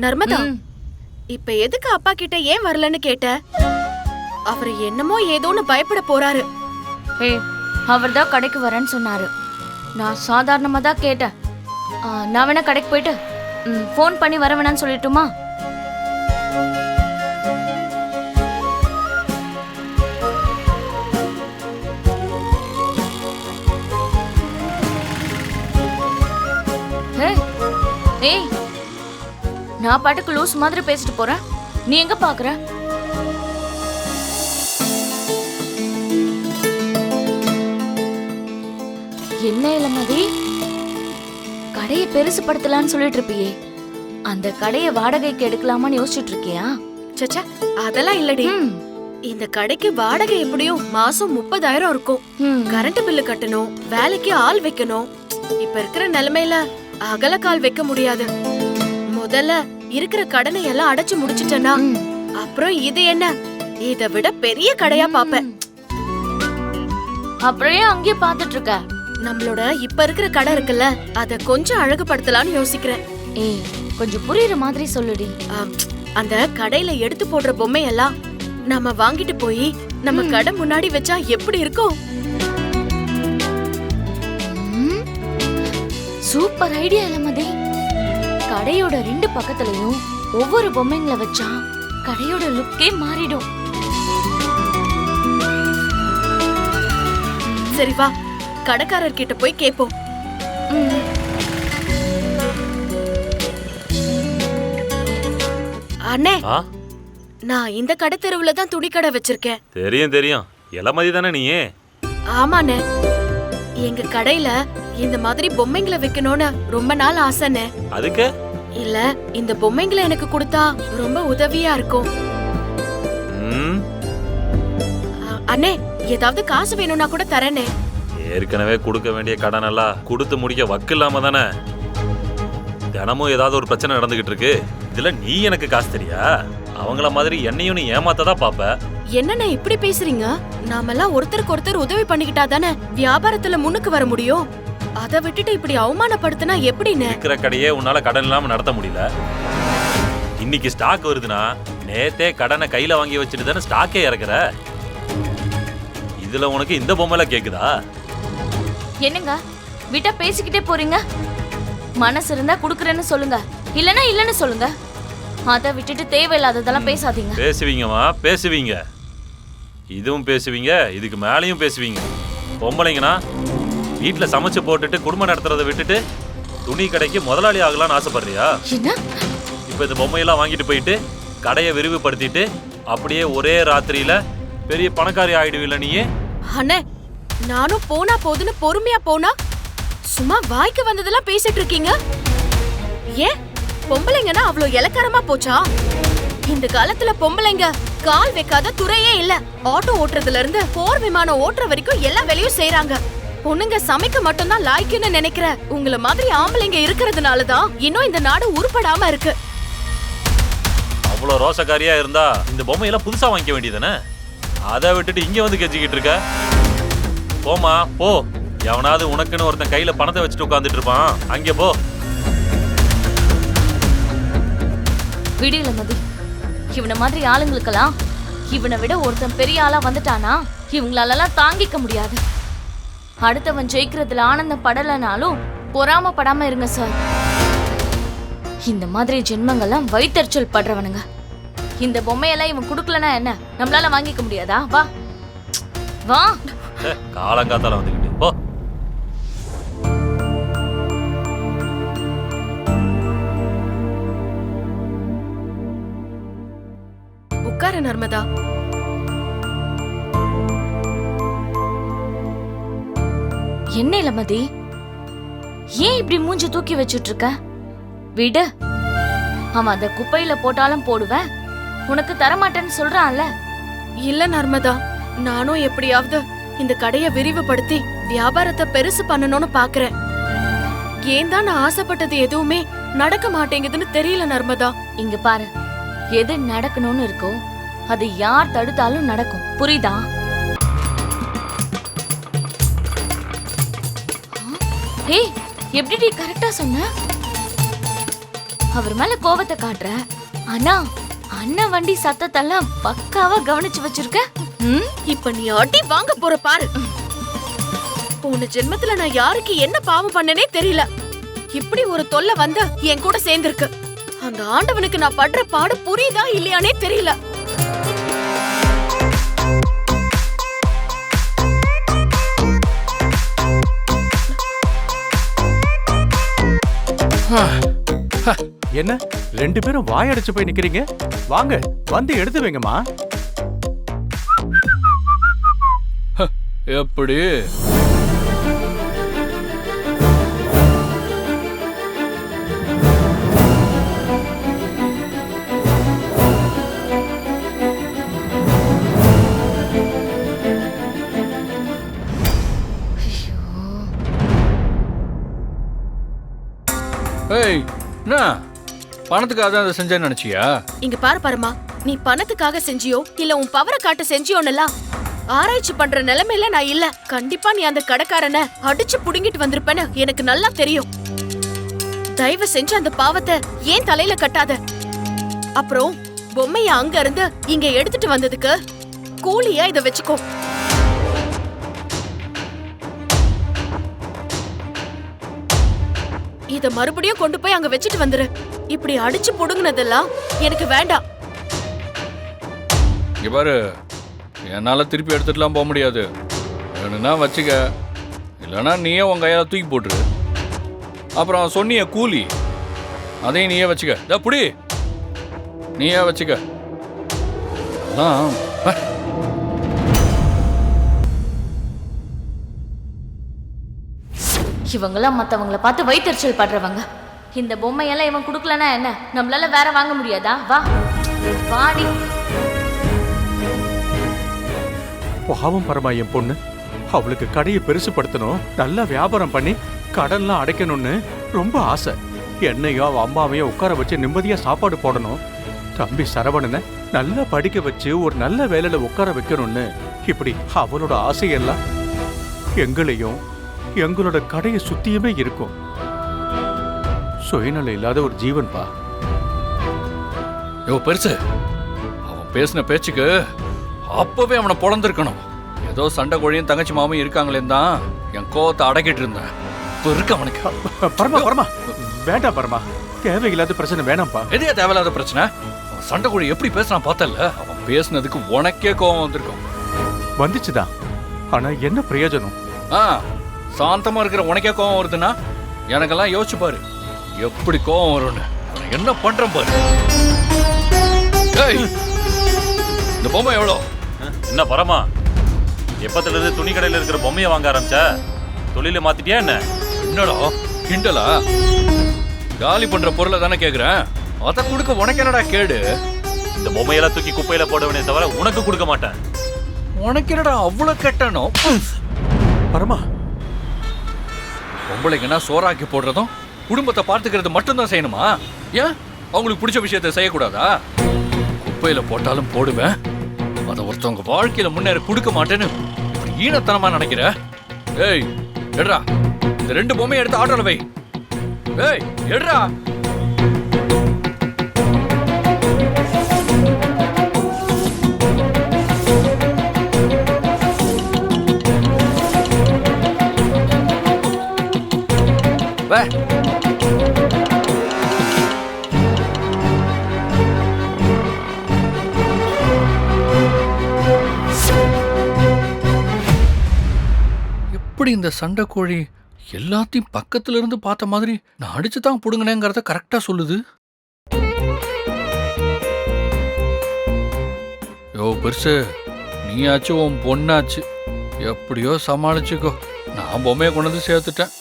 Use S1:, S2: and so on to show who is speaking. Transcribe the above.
S1: நர்மதா, இப்ப எதுக்கு அப்பா கிட்ட ஏன் வரலன்னு கேட்ட? அவர் என்னமோ ஏதோன்னு பயப்பட போறாரு.
S2: அவர் தான் கடைக்கு வரேன்னு சொன்னாரு. நான் சாதாரணமா தான் கேட்டேன். நான் வேணா கடைக்கு போயிட்டு ஃபோன் பண்ணி வர வேணான்னு சொல்லிட்டுமா? ஏய், நான் பாட்டுக்கு லூஸ் மாதிரி பேசிட்டு போறேன், நீ எங்க பாக்குற? என்ன இளமதி, கடையை பெருசுபடுத்தலான்னு சொல்லிட்டு இருப்பியே, அந்த கடையை வாடகைக்கு எடுக்கலாமான்னு யோசிச்சுட்டு இருக்கியா?
S1: சச்சா, அதெல்லாம் இல்லடி. இந்த கடைக்கு வாடகை எப்படியும் மாசம் 30,000 இருக்கும். கரண்ட் பில்லு கட்டணும், வேலைக்கு ஆள் வைக்கணும். இப்ப இருக்கிற நிலைமையில அகல கால் வைக்க முடியாது. முதல்ல இருக்கிற கடனை எல்லாம் அடைச்சு முடிச்சிட்டேன்னா அப்புறம் இது என்ன, இதை விட பெரிய கடையா பாப்பேன்.
S2: அப்புறம் அங்கேயே பாத்துட்டு இருக்க?
S1: நம்மளோட இப்ப இருக்கிற கடை இருக்குல்ல, அத கொஞ்சம் அழகுபடுத்தலாம்னு யோசிக்கிறேன்.
S2: ஏய், கொஞ்சம் புரியுற மாதிரி சொல்லுடி.
S1: அந்த கடையில எடுத்து போடுற பொம்மை எல்லாம் நம்ம வாங்கிட்டு போய் நம்ம கடை முன்னாடி வச்சா எப்படி இருக்கும்?
S2: Super idea Ilamathi. கடையோட 2 பக்கத்துலயும் ஒவ்வொரு பொம்மைங்களை வச்சா கடையோட லுக்கே மாறிடும்.
S1: சரி வா, கடைக்காரர் கிட்ட போய் கேப்போம். அண்ணே, நான் இந்த கடை தெருவுல தான் துணி கடை வச்சிருக்கேன்.
S3: தெரியும் தெரியும், இளமதி தானே நீ?
S1: ஆமாண்ணே, எங்க கடையில இந்த மாதிரி பொம்மைங்களை வைக்கணும்னு ரொம்ப நாள் ஆசைண்ணே.
S3: அதுக்கு
S1: இல்ல, இந்த பொம்மைங்களை எனக்கு கொடுத்தா ரொம்ப உதவியா இருக்கும். அண்ணே, ஏதாவது காசு வேணும்னா கூட தரேனே.
S3: ஏற்கனவே கொடுக்க வேண்டிய கடன் எல்லாம் கொடுத்து முடிக்க வக்கு இல்லாம தானே தினமும் ஏதாவது ஒரு பிரச்சனை நடந்துகிட்டு இருக்கு. இதுல நீ எனக்கு காசு தெரியா? அவங்கள மாதிரி என்னையும் நீ ஏமாத்ததான் பாப்ப.
S1: என்னண்ணே இப்படி பேசுறீங்க? நாமெல்லாம் ஒருத்தருக்கு ஒருத்தர் உதவி பண்ணிக்கிட்டா தானே வியாபாரத்துல முன்னுக்கு வர முடியும். அதை விட்டுட்டு இப்படி அவமானப்படுத்தினா எப்படின்னு?
S3: இருக்கிற கடையே உன்னால கடன் இல்லாம நடத்த முடியல. இன்னைக்கு ஸ்டாக் வருதுன்னா நேத்தே கடனை கையில வாங்கி வச்சுட்டு தானே ஸ்டாக்கே இறக்குற. இதுல உனக்கு இந்த பொம்மைல கேக்குதா?
S2: என்னங்க விட்டா பேசிக்கிட்டே போறீங்க? மனசு இருந்தா குடுக்கறேன்னு சொல்லுங்க, இல்லனா இல்லன்னு சொல்லுங்க. அதை விட்டுட்டு தேவையில்லாததெல்லாம் பேசாதீங்க.
S3: பேசுவீங்கம்மா, பேசுவீங்க. இதுவும் பேசுவீங்க, இதுக்கு மேலேயும் பேசுவீங்க. பொம்பளைங்கன்னா வீட்டுல சமைச்சு போட்டுட்டு குடும்பம் நடத்துறதை விட்டுட்டு துணி கடைக்கு முதலாளி ஆகலாம்னு ஆசைப்படுறியா? இப்ப இந்த பொம்மையெல்லாம் வாங்கிட்டு போயிட்டு கடையை விரிவுபடுத்திட்டு அப்படியே ஒரே ராத்திரியில பெரிய பணக்காரி ஆயிடுவீல்ல நீயே?
S1: அண்ணே, நானும் போனா போதுன்னு பொறுமையா போனா சும்மா வாய்க்கு வந்ததெல்லாம் பேசிட்டு இருக்கீங்க. ஏன் பொம்பளைங்கன்னா அவ்வளவு இலக்காரமா போச்சா? இந்த காலத்துல பொம்பளைங்க கால் வைக்காத துறையே இல்ல. ஆட்டோ ஓட்டுறதுல இருந்து போர் விமானம் ஓட்டுற வரைக்கும் எல்லா வேலையும் செய்யறாங்க. பொண்ணுங்க சமைக்க மட்டும்தான் லாய்க்குன்னு நினைக்கிற உங்களை மாதிரி ஆம்பளைங்க இருக்கிறதுனாலதான் இன்னும் இந்த நாடு உருப்படாம இருக்கு.
S3: அவ்வளவு ரோசக்காரியா இருந்தா இந்த பொம்மையெல்லாம் புதுசா வாங்கிக்க வேண்டியதானே? அதை விட்டுட்டு இங்க வந்து கெஞ்சிக்கிட்டு இருக்க. போமா போ, எவனாவது உனக்குன்னு ஒருத்தன் கையில பணத்தை வச்சுட்டு உட்காந்துட்டு இருப்பான், அங்கே போ.
S2: விடியல மதி, இவனை மாதிரி ஆளுங்களுக்கெல்லாம் இவனை விட ஒருத்தன் பெரிய ஆளா வந்துட்டானா இவங்களாலெல்லாம் தாங்கிக்க முடியாது. அடுத்தவன் ஜெயிக்கிறதுல ஆனந்தம் படலனாலும் பொறாமப்படாம இருங்க சார். இந்த மாதிரி ஜென்மங்கள்லாம் வயிற்றச்சல் படுறவனுங்க. இந்த பொம்மையெல்லாம் இவன் குடுக்கலனா என்ன நம்மளால வாங்கிக்க முடியாதா? வா வா,
S3: காலங்காத்தால வந்துகிட்டு போ.
S1: உட்கார நர்மதா.
S2: என்ன இளமதி, ஏன் இப்படி மூஞ்சி தூக்கி வச்சுட்டு இருக்க? விடு, அவன் அந்த குப்பையில போட்டாலும் போடுவேன், உனக்கு தரமாட்டேன்னு சொல்றான்ல.
S1: இல்ல நர்மதா, நானும் எப்படியாவது இந்த கடையை விரிவுபடுத்தி வியாபாரத்தை பெருசு பண்ணணும்னு பாக்குறேன். ஏன் தான் நான் ஆசைப்பட்டது எதுவுமே நடக்க மாட்டேங்குதுன்னு தெரியல நர்மதா.
S2: இங்க பாரு, எது நடக்கணும்னு இருக்கோ அது யார் தடுத்தாலும் நடக்கும், புரியுதா? ஏய், எப்படி கரெக்டா சொன்ன? அவர் மேல கோவத்தை காட்டுற. ஆனா அண்ணன் வண்டி சத்தத்தெல்லாம் பக்காவா கவனிச்சு வச்சிருக்க.
S1: இப்ப நீ அடி வாங்க போற பாரு. போன ஜென்மத்துல நான் யாருக்கு என்ன பாவம் பண்ணனே தெரியல. இப்படி ஒரு தொல்லை வந்து என் கூட சேர்ந்திருக்கு. அந்த ஆண்டவனுக்கு நான் படுற பாடு புரியுதா இல்லையானே தெரியல.
S4: என்ன 2 பேரும் வாயடிச்சு போய் நிக்கிறீங்க? வாங்க வந்து எடுத்து வைங்கம்மா.
S5: எப்படி? ஏய், என்ன பணத்துக்காக தான் அதை செஞ்சேன்னு நினைச்சியா?
S1: இங்க பாரு பரமா, நீ பணத்துக்காக செஞ்சியோ இல்ல உன் பவரை காட்ட செஞ்சியோன்னெல்லாம் ஆராய்ச்சி பண்ற நிலைமையில நான் இல்ல. கண்டிப்பா நீ அந்த கடைக்காரனை அடிச்சு புடுங்கிட்டு வந்திருப்பேன்னு எனக்கு நல்லா தெரியும். தயவு செஞ்சு அந்த பாவத்தை ஏன் தலையில கட்டாத. அப்புறம் பொம்மைய அங்க இருந்து இங்க எடுத்துட்டு வந்ததுக்கு கூலியா இத வச்சுக்கோ. இத மறுபடியும் கொண்டு போய் அங்க வச்சுட்டு வந்துரு. இப்படி அடிச்சு புடுங்கினதெல்லாம் எனக்கு வேண்டாம்.
S5: இங்க பாரு, என்னால திருப்பி எடுத்துட்டுலாம் போக முடியாது. வேணும்னா வச்சுக்க, இல்லைன்னா நீயே உன் கையால தூக்கி போட்டுரு. அப்புறம் சொன்னிய கூலி, அதையும் நீயே வச்சுக்க. இதா புடி, நீயே வச்சுக்க. அதான்
S2: இவங்கெல்லாம் மத்தவங்கள பார்த்து வயிற்றுச்சல் படுறவங்க. இந்த பொம்மையெல்லாம் இவன் குடுக்கலன்னா என்ன, நம்மளால வேற வாங்க முடியாதா? வா வாடி.
S4: பாவம் பரமா என் பொண்ணு. அவளுக்கு கடையை பெருசுப்படுத்தணும், நல்லா வியாபாரம் பண்ணி கடன்லாம் அடைக்கணும்னு ரொம்ப ஆசை. என்னையோ அவ அம்மாவையோ உட்கார வச்சு நிம்மதியா சாப்பாடு போடணும். தம்பி சரவணனை நல்லா படிக்க வச்சு ஒரு நல்ல வேலையில உட்கார வைக்கணும்னு இப்படி அவளோட ஆசையெல்லாம் எங்களையும் எங்களோட கடையை சுத்தியுமே இருக்கும். சுயநலம் இல்லாத ஒரு ஜீவன் பா.
S5: யோ பெருசு, அவன் பேசின பேச்சுக்கு அப்பவே அவனை பொழந்திருக்கணும். ஏதோ சண்டை கோழியும் தங்கச்சி மாமையும் இருக்காங்களேன்னு தான் என் கோவத்தை அடக்கிட்டு இருந்தேன். இப்போ இருக்கு அவனுக்கு.
S4: பரமா பரமா வேண்டாம் பரமா, தேவையில்லாத பிரச்சனை வேணாம்ப்பா.
S5: எதையா தேவையில்லாத பிரச்சனை? அவன் சண்டை கோழி எப்படி பேசுறான் பார்த்தல? அவன் பேசுனதுக்கு உனக்கே கோவம் வந்திருக்கும்.
S4: வந்துச்சுதான், ஆனா என்ன பிரயோஜனம்?
S5: சாந்தமா இருக்கிற உனக்கே கோவம் வருதுன்னா எனக்கெல்லாம் யோசிச்சு பாரு எப்படி கோவம் வரும்னு. என்ன பண்றேன் பாரு. இந்த பொம்மை எவ்வளோ?
S3: என்ன பரமா, எப்பத்துல இருந்து துணி கடையில இருக்கிற பொம்மையை வாங்க ஆரம்பிச்ச? தொழில மாத்திட்டியா என்ன?
S5: என்னடா கிண்டலா? காலி பண்ற பொருளை தானே கேக்குறேன், அதை கொடுக்க உனக்கு என்னடா கேடு?
S3: இந்த பொம்மையெல்லாம் தூக்கி குப்பையில போடுவனே தவிர உனக்கு கொடுக்க மாட்டேன்.
S5: உனக்கு என்னடா அவ்வளவு கெட்டனோ?
S4: பரமா,
S5: பொம்பளைக்குன்னா சோறாக்கி போடுறதும் குடும்பத்தை பார்த்துக்கிறது மட்டும்தான் செய்யணுமா? ஏன் அவங்களுக்கு பிடிச்ச விஷயத்த செய்யக்கூடாதா? குப்பையில போட்டாலும் போடுவேன், அதை ஒருத்தவங்க வாழ்க்கையில முன்னேற கொடுக்க மாட்டேன்னு இப்படி ஈனத்தனமா நினைக்கிற? ஏய் எடுறா, இந்த 2 பொம்மையை எடுத்து ஆட்டோல வை. ஏய் எடுறா. எப்படி இந்த சண்டை கோழி எல்லாத்தையும் பக்கத்துல இருந்து பார்த்த மாதிரி நான் அடிச்சு தான் புடுங்கினேங்கிறத கரெக்டா சொல்லுது. யோ பெருசு, நீயாச்சு உன் பொண்ணாச்சு, எப்படியோ சமாளிச்சுக்கோ. நான் பொம்மையை கொண்டு வந்து சேர்த்துட்டேன்.